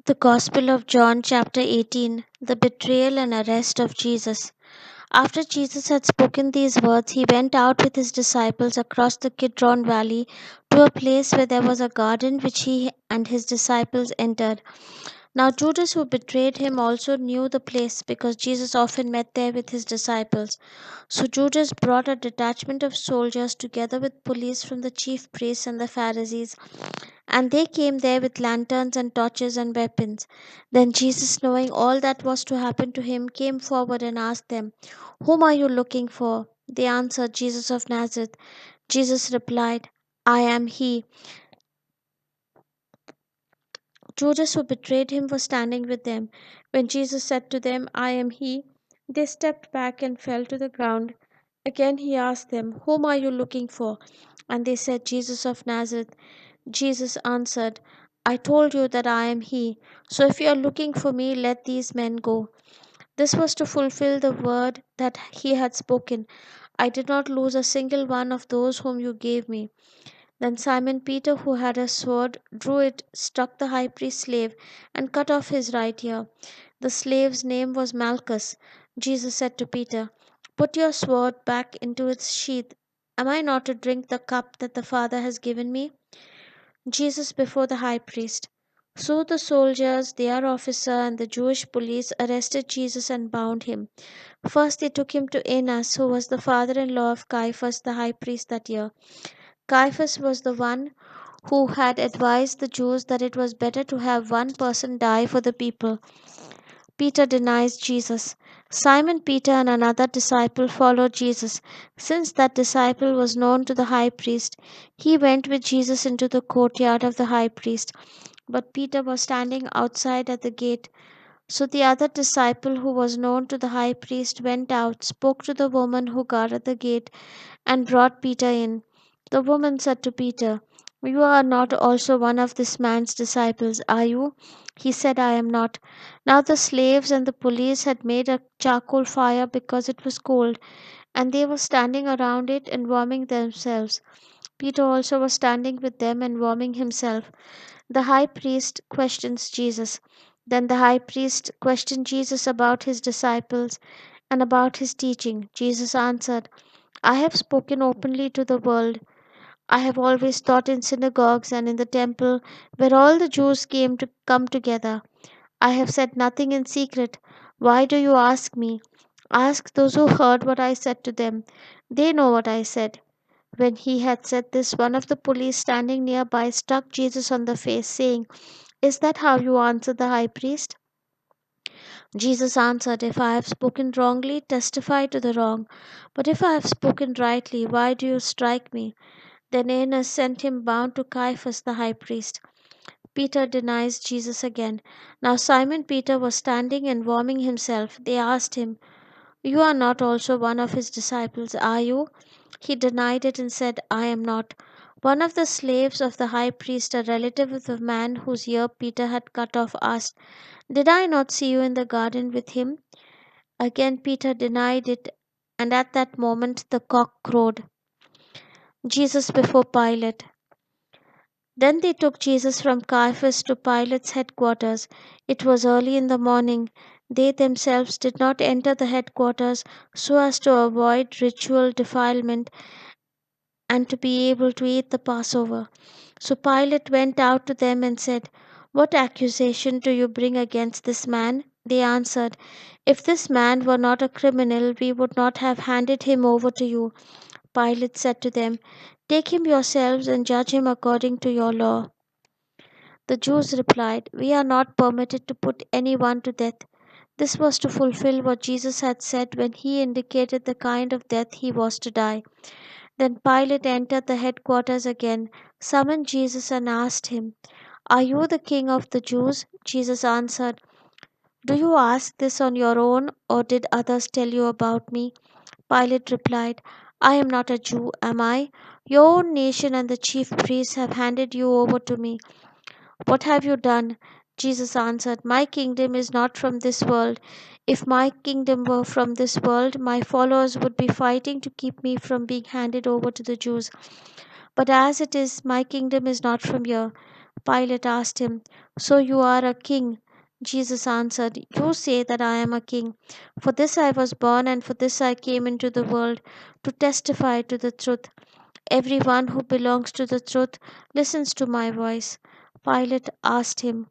The Gospel of John, chapter 18. The betrayal and arrest of Jesus. After Jesus had spoken these words, he went out with his disciples across the Kidron Valley to a place where there was a garden which he and his disciples entered. Now Judas, who betrayed him, also knew the place because Jesus often met there with his disciples. So Judas brought a detachment of soldiers together with police from the chief priests and the Pharisees, and they came there with lanterns and torches and weapons. Then Jesus, knowing all that was to happen to him, came forward and asked them, "Whom are you looking for?" They answered, "Jesus of Nazareth." Jesus replied, "I am he." Judas, who betrayed him, was standing with them. When Jesus said to them, "I am he," they stepped back and fell to the ground. Again he asked them, "Whom are you looking for?" And they said, "Jesus of Nazareth." Jesus answered, "I told you that I am he. So if you are looking for me, let these men go." This was to fulfill the word that he had spoken. "I did not lose a single one of those whom you gave me." Then Simon Peter, who had a sword, drew it, struck the high priest's slave, and cut off his right ear. The slave's name was Malchus. Jesus said to Peter, "Put your sword back into its sheath. Am I not to drink the cup that the Father has given me?" Jesus before the high priest. So the soldiers, their officer, and the Jewish police arrested Jesus and bound him. First they took him to Annas, who was the father-in-law of Caiaphas the high priest that year. Caiaphas was the one who had advised the Jews that it was better to have one person die for the people. Peter denies Jesus. Simon Peter and another disciple followed Jesus. Since that disciple was known to the high priest, he went with Jesus into the courtyard of the high priest. But Peter was standing outside at the gate. So the other disciple who was known to the high priest went out, spoke to the woman who guarded the gate, and brought Peter in. The woman said to Peter, "You are not also one of this man's disciples, are you?" He said, "I am not." Now the slaves and the police had made a charcoal fire because it was cold, and they were standing around it and warming themselves. Peter also was standing with them and warming himself. The high priest questions Jesus. Then the high priest questioned Jesus about his disciples and about his teaching. Jesus answered, "I have spoken openly to the world. I have always taught in synagogues and in the temple where all the Jews came to come together. I have said nothing in secret. Why do you ask me? Ask those who heard what I said to them. They know what I said." When he had said this, one of the police standing nearby struck Jesus on the face, saying, "Is that how you answer the high priest?" Jesus answered, "If I have spoken wrongly, testify to the wrong. But if I have spoken rightly, why do you strike me?" Then Annas sent him bound to Caiaphas the high priest. Peter denies Jesus again. Now Simon Peter was standing and warming himself. They asked him, "You are not also one of his disciples, are you?" He denied it and said, "I am not." One of the slaves of the high priest, a relative of the man whose ear Peter had cut off, asked, "Did I not see you in the garden with him?" Again Peter denied it, and at that moment the cock crowed. Jesus before Pilate. Then they took Jesus from Caiaphas to Pilate's headquarters. It was early in the morning. They themselves did not enter the headquarters so as to avoid ritual defilement and to be able to eat the Passover. So Pilate went out to them and said, "What accusation do you bring against this man?" They answered, "If this man were not a criminal, we would not have handed him over to you." Pilate said to them, "Take him yourselves and judge him according to your law." The Jews replied, "We are not permitted to put anyone to death." This was to fulfill what Jesus had said when he indicated the kind of death he was to die. Then Pilate entered the headquarters again, summoned Jesus, and asked him, "Are you the king of the Jews?" Jesus answered, "Do you ask this on your own, or did others tell you about me?" Pilate replied, "I am not a Jew, am I? Your own nation and the chief priests have handed you over to me. What have you done?" Jesus answered, "My kingdom is not from this world. If my kingdom were from this world, my followers would be fighting to keep me from being handed over to the Jews. But as it is, my kingdom is not from here." Pilate asked him, "So you are a king?" Jesus answered, "You say that I am a king. For this I was born, and for this I came into the world, to testify to the truth. Everyone who belongs to the truth listens to my voice." Pilate asked him,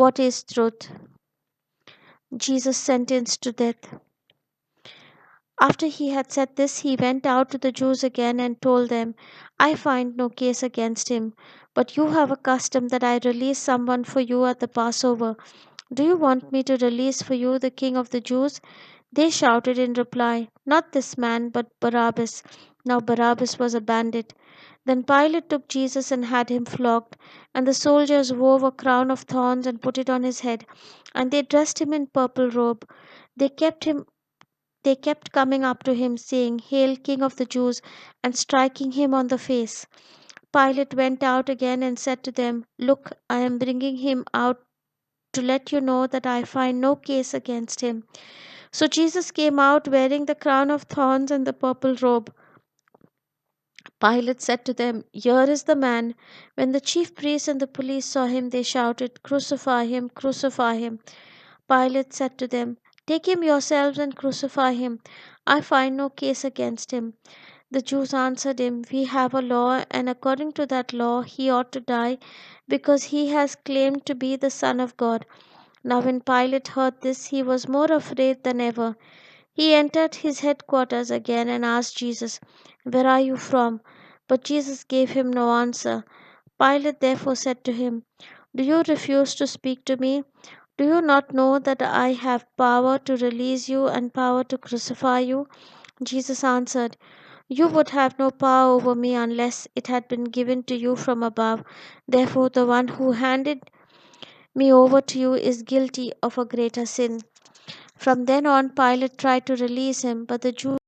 "What is truth?" Jesus sentenced to death. After he had said this, he went out to the Jews again and told them, "I find no case against him, but you have a custom that I release someone for you at the Passover. Do you want me to release for you the king of the Jews?" They shouted in reply, "Not this man, but Barabbas." Now Barabbas was a bandit. Then Pilate took Jesus and had him flogged, and the soldiers wove a crown of thorns and put it on his head, and they dressed him in purple robe. They kept him they kept coming up to him, saying, "Hail, King of the Jews," and striking him on the face. Pilate went out again and said to them, "Look, I am bringing him out to let you know that I find no case against him." So Jesus came out wearing the crown of thorns and the purple robe. Pilate said to them, "Here is the man." When the chief priests and the police saw him, they shouted, "Crucify him! Crucify him!" Pilate said to them, "Take him yourselves and crucify him. I find no case against him." The Jews answered him, "We have a law, and according to that law he ought to die, because he has claimed to be the Son of God." Now when Pilate heard this, he was more afraid than ever. He entered his headquarters again and asked Jesus, "Where are you from?" But Jesus gave him no answer. Pilate therefore said to him, "Do you refuse to speak to me? Do you not know that I have power to release you and power to crucify you?" Jesus answered, "You would have no power over me unless it had been given to you from above. Therefore, the one who handed me over to you is guilty of a greater sin." From then on, Pilate tried to release him, but the Jews